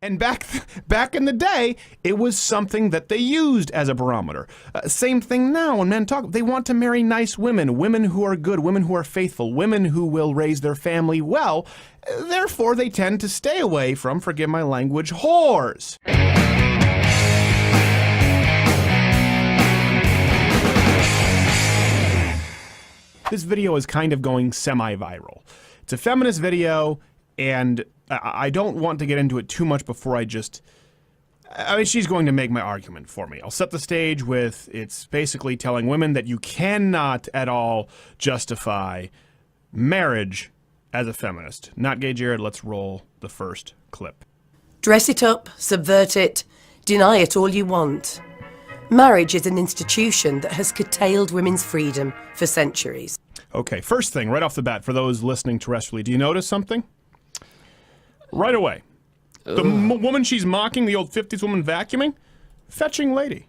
And back in the day, it was something that they used as a barometer. Same thing now when men talk. They want to marry nice women, women who are good, women who are faithful, women who will raise their family well. Therefore, they tend to stay away from, forgive my language, whores. This video is kind of going semi-viral. It's a feminist video, and I don't want to get into it too much before she's going to make my argument for me. I'll set the stage with, it's basically telling women that you cannot at all justify marriage as a feminist. Not gay, Jared. Let's roll the first clip. Dress it up, subvert it, deny it all you want. Marriage is an institution that has curtailed women's freedom for centuries. Okay, first thing, right off the bat, for those listening terrestrially, do you notice something? Right away. The woman she's mocking, the old 50s woman vacuuming, fetching lady.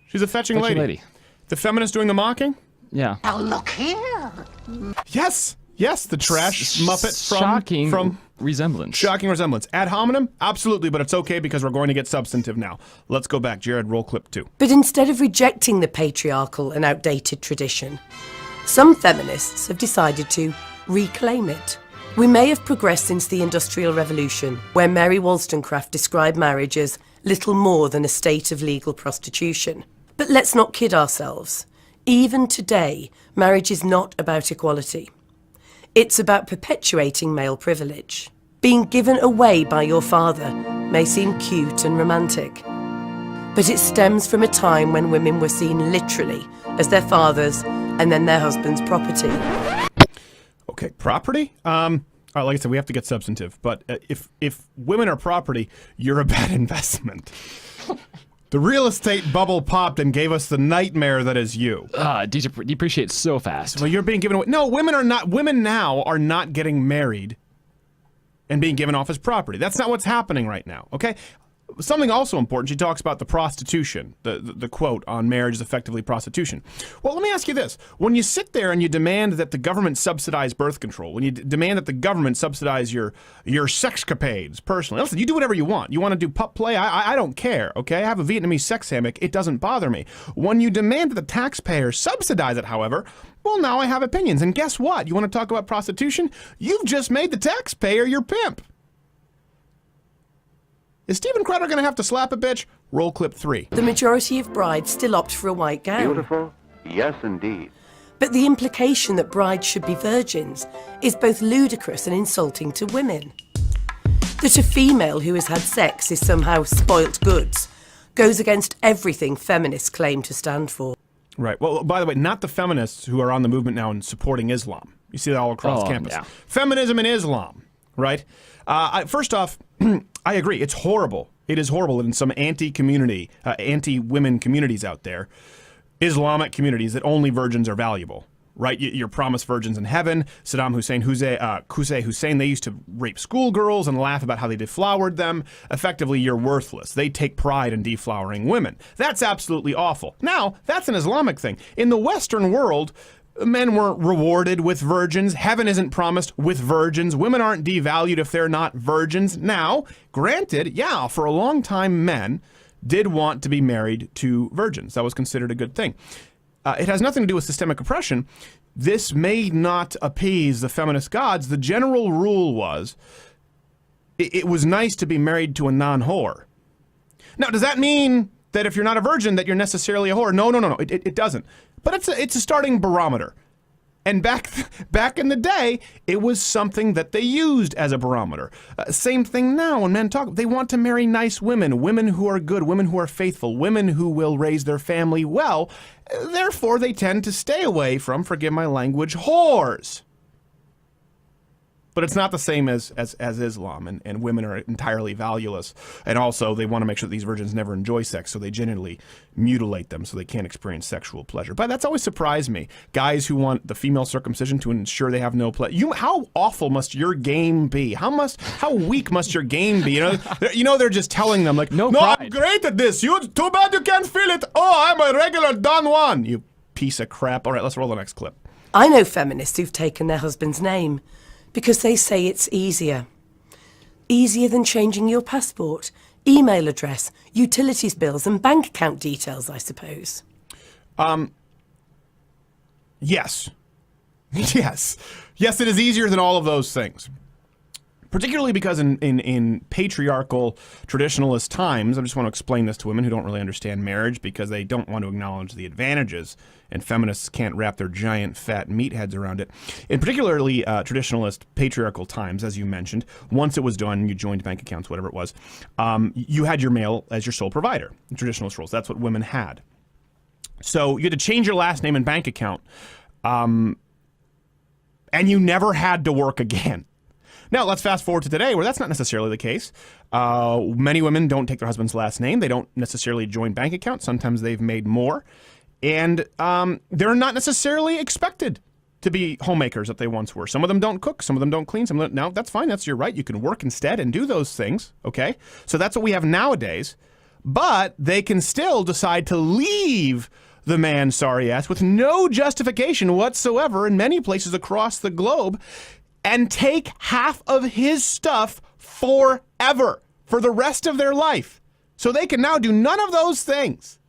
She's a fetching lady. The feminist doing the mocking? Yeah. Now look here. Yes, the trash Muppet from... Shocking resemblance. Shocking resemblance. Ad hominem? Absolutely, but it's okay because we're going to get substantive now. Let's go back. Jared, roll clip 2. But instead of rejecting the patriarchal and outdated tradition, some feminists have decided to reclaim it. We may have progressed since the Industrial Revolution, where Mary Wollstonecraft described marriage as little more than a state of legal prostitution. But let's not kid ourselves. Even today, marriage is not about equality. It's about perpetuating male privilege. Being given away by your father may seem cute and romantic, but it stems from a time when women were seen literally as their father's and then their husband's property. Okay, property? All right, like I said, we have to get substantive, but if women are property, you're a bad investment. The real estate bubble popped and gave us the nightmare that is you. Depreciate so fast. Well, you're being given away. No, women now are not getting married and being given off as property. That's not what's happening right now, okay? Something also important, she talks about the prostitution, the quote on marriage is effectively prostitution. Well, let me ask you this. When you sit there and you demand that the government subsidize birth control, when you demand that the government subsidize your sexcapades personally, listen, you do whatever you want. You want to do pup play? I don't care, okay? I have a Vietnamese sex hammock. It doesn't bother me. When you demand that the taxpayer subsidize it, however, well, now I have opinions. And guess what? You want to talk about prostitution? You've just made the taxpayer your pimp. Is Steven Crowder going to have to slap a bitch? Roll clip 3. The majority of brides still opt for a white gown. Beautiful? Yes, indeed. But the implication that brides should be virgins is both ludicrous and insulting to women. That a female who has had sex is somehow spoilt goods goes against everything feminists claim to stand for. Right. Well, by the way, not the feminists who are on the movement now and supporting Islam. You see that all across campus. Yeah. Feminism and Islam, right? First off, I agree. It's horrible. It is horrible in some anti-women communities out there, Islamic communities, that only virgins are valuable, right? You're promised virgins in heaven. Saddam Hussein, they used to rape schoolgirls and laugh about how they deflowered them. Effectively, you're worthless. They take pride in deflowering women. That's absolutely awful. Now, that's an Islamic thing. In the Western world, men weren't rewarded with virgins. Heaven isn't promised with virgins. Women aren't devalued if they're not virgins. Now, granted, yeah, for a long time, men did want to be married to virgins. That was considered a good thing. It has nothing to do with systemic oppression. This may not appease the feminist gods. The general rule was it was nice to be married to a non-whore. Now, does that mean that if you're not a virgin that you're necessarily a whore? No, it doesn't. But it's a starting barometer. And back in the day, it was something that they used as a barometer. Same thing now when men talk. They want to marry nice women, women who are good, women who are faithful, women who will raise their family well. Therefore, they tend to stay away from, forgive my language, whores. But it's not the same as Islam, and women are entirely valueless. And also, they want to make sure that these virgins never enjoy sex, so they generally mutilate them so they can't experience sexual pleasure. But that's always surprised me. Guys who want the female circumcision to ensure they have no pleasure. How awful must your game be? How weak must your game be? You know, they're just telling them, like, no, I'm great at this. Too bad you can't feel it. Oh, I'm a regular Don Juan. You piece of crap. All right, let's roll the next clip. I know feminists who've taken their husband's name because they say it's easier. Easier than changing your passport, email address, utilities bills and bank account details, I suppose. Yes. Yes. Yes, it is easier than all of those things. Particularly because in patriarchal, traditionalist times, I just want to explain this to women who don't really understand marriage because they don't want to acknowledge the advantages, and feminists can't wrap their giant fat meatheads around it. In particularly traditionalist, patriarchal times, as you mentioned, once it was done, you joined bank accounts, whatever it was, you had your male as your sole provider in traditionalist roles. That's what women had. So you had to change your last name and bank account, and you never had to work again. Now, let's fast forward to today where that's not necessarily the case. Many women don't take their husband's last name. They don't necessarily join bank accounts. Sometimes they've made more. And they're not necessarily expected to be homemakers that they once were. Some of them don't cook. Some of them don't clean. Some of them, no, that's fine. That's your right. You can work instead and do those things. Okay? So that's what we have nowadays. But they can still decide to leave the man, sorry ass, with no justification whatsoever in many places across the globe, and take half of his stuff forever, for the rest of their life. So they can now do none of those things.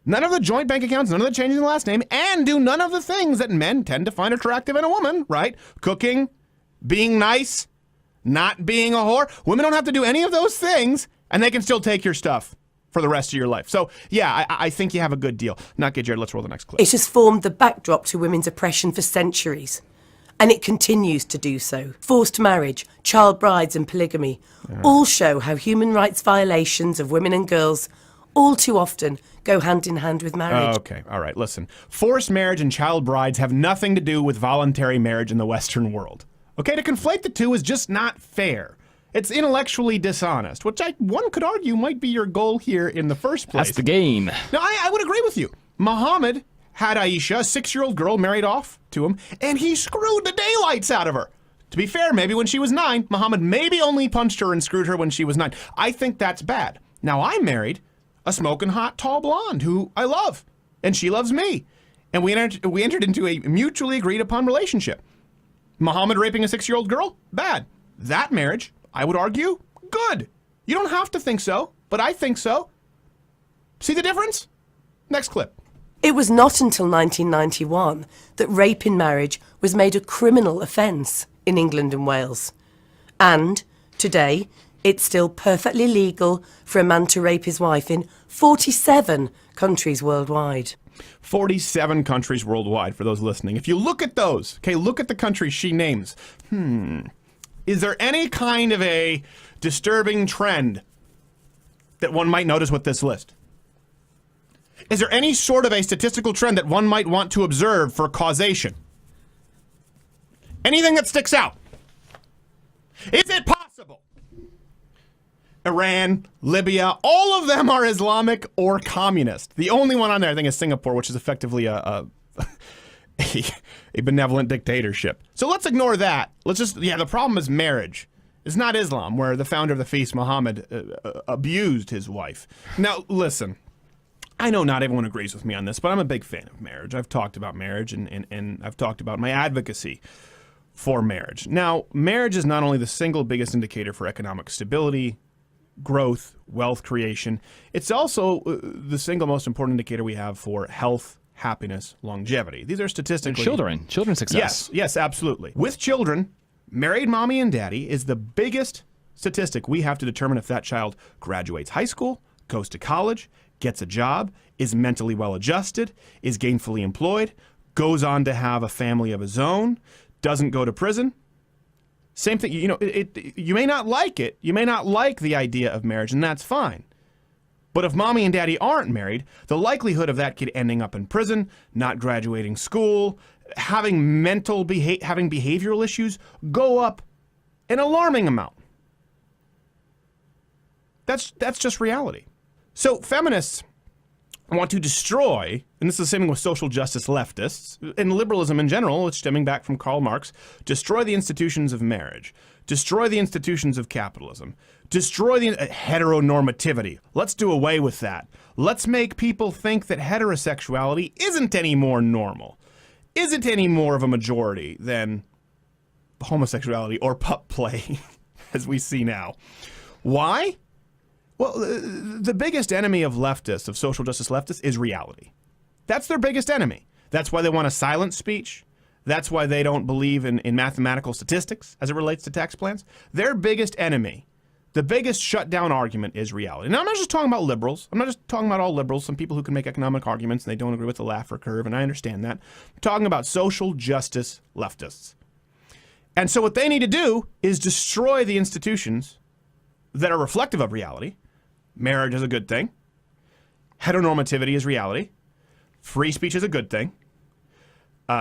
None of the joint bank accounts, none of the changing the last name, and do none of the things that men tend to find attractive in a woman, right? Cooking, being nice, not being a whore. Women don't have to do any of those things, and they can still take your stuff for the rest of your life. So, yeah, I think you have a good deal. Not good, Jared. Let's roll the next clip. It has formed the backdrop to women's oppression for centuries. And it continues to do so. Forced marriage, child brides and polygamy all show how human rights violations of women and girls all too often go hand in hand with marriage. Okay, all right, listen. Forced marriage and child brides have nothing to do with voluntary marriage in the Western world. Okay, to conflate the two is just not fair. It's intellectually dishonest, which one could argue might be your goal here in the first place. That's the game. Now, I would agree with you. Muhammad had Aisha, a 6-year-old girl, married off to him, and he screwed the daylights out of her. To be fair, maybe when she was 9, Muhammad maybe only punched her and screwed her when she was 9. I think that's bad. Now, I married a smoking hot, tall blonde who I love, and she loves me. And we entered into a mutually agreed upon relationship. Muhammad raping a 6-year-old girl? Bad. That marriage, I would argue, good. You don't have to think so, but I think so. See the difference? Next clip. It was not until 1991 that rape in marriage was made a criminal offence in England and Wales. And today, it's still perfectly legal for a man to rape his wife in 47 countries worldwide. 47 countries worldwide, for those listening. If you look at those, okay, look at the countries she names. Is there any kind of a disturbing trend that one might notice with this list? Is there any sort of a statistical trend that one might want to observe for causation? Anything that sticks out? Is it possible? Iran, Libya, all of them are Islamic or communist. The only one on there, I think, is Singapore, which is effectively a benevolent dictatorship. So let's ignore that. The problem is marriage. It's not Islam, where the founder of the feast, Muhammad, abused his wife. Now, listen. I know not everyone agrees with me on this, but I'm a big fan of marriage. I've talked about marriage, and I've talked about my advocacy for marriage. Now, marriage is not only the single biggest indicator for economic stability, growth, wealth creation, it's also the single most important indicator we have for health, happiness, longevity. These are statistically... And children success. Yes, absolutely. With children, married mommy and daddy is the biggest statistic we have to determine if that child graduates high school, goes to college, gets a job, is mentally well-adjusted, is gainfully employed, goes on to have a family of his own, doesn't go to prison. Same thing, you may not like it. You may not like the idea of marriage, and that's fine. But if mommy and daddy aren't married, the likelihood of that kid ending up in prison, not graduating school, having behavioral issues go up an alarming amount. That's just reality. So feminists want to destroy, and this is the same thing with social justice leftists, and liberalism in general, it's stemming back from Karl Marx, destroy the institutions of marriage, destroy the institutions of capitalism, destroy the heteronormativity. Let's do away with that. Let's make people think that heterosexuality isn't any more normal, isn't any more of a majority than homosexuality or pup play. as we see now. Why? Well, the biggest enemy of leftists, of social justice leftists, is reality. That's their biggest enemy. That's why they want a silent speech. That's why they don't believe in mathematical statistics as it relates to tax plans. Their biggest enemy, the biggest shutdown argument, is reality. Now, I'm not just talking about liberals. I'm not just talking about all liberals, some people who can make economic arguments and they don't agree with the Laffer curve, and I understand that. I'm talking about social justice leftists. And so what they need to do is destroy the institutions that are reflective of reality. Marriage is a good thing. Heteronormativity is reality. Free speech is a good thing.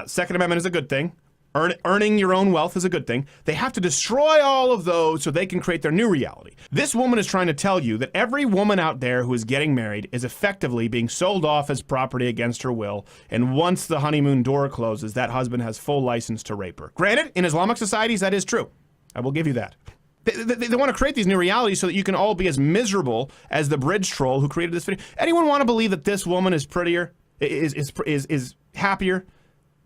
Second Amendment is a good thing. Earning your own wealth is a good thing. They have to destroy all of those so they can create their new reality. This woman is trying to tell you that every woman out there who is getting married is effectively being sold off as property against her will, and once the honeymoon door closes, that husband has full license to rape her. Granted, in Islamic societies, that is true. I will give you that. They want to create these new realities so that you can all be as miserable as the bridge troll who created this video. Anyone want to believe that this woman is prettier, is happier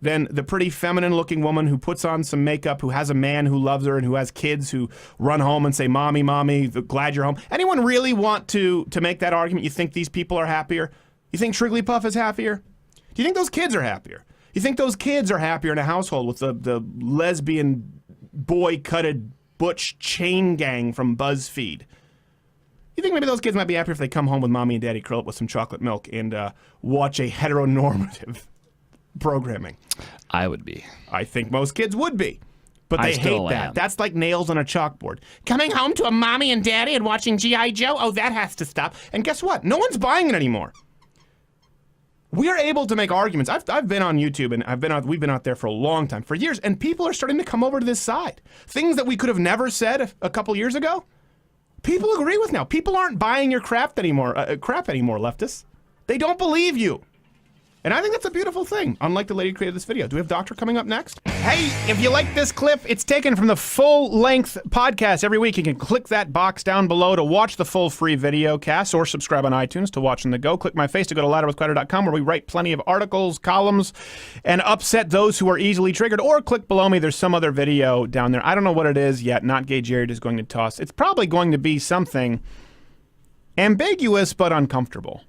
than the pretty feminine-looking woman who puts on some makeup, who has a man who loves her and who has kids who run home and say, "Mommy, mommy, glad you're home"? Anyone really want to make that argument? You think these people are happier? You think Trigglypuff is happier? Do you think those kids are happier? You think those kids are happier in a household with the lesbian boy-cutted butch chain gang from BuzzFeed? You think maybe those kids might be happier if they come home with mommy and daddy, curl up with some chocolate milk, and watch a heteronormative programming? I would be. I think most kids would be. But they hate that. Am. That's like nails on a chalkboard. Coming home to a mommy and daddy and watching G.I. Joe? Oh, that has to stop. And guess what? No one's buying it anymore. We are able to make arguments. I've been on YouTube, and we've been out there for a long time, for years, and people are starting to come over to this side. Things that we could have never said a couple years ago, people agree with now. People aren't buying your crap anymore, leftists. They don't believe you. And I think that's a beautiful thing, unlike the lady who created this video. Do we have Doctor coming up next? Hey, if you like this clip, it's taken from the full-length podcast every week. You can click that box down below to watch the full free video cast, or subscribe on iTunes to watch on the go. Click my face to go to louderwithcrowder.com, where we write plenty of articles, columns, and upset those who are easily triggered. Or click below me. There's some other video down there. I don't know what it is yet. Not Gay Jared is going to toss. It's probably going to be something ambiguous but uncomfortable.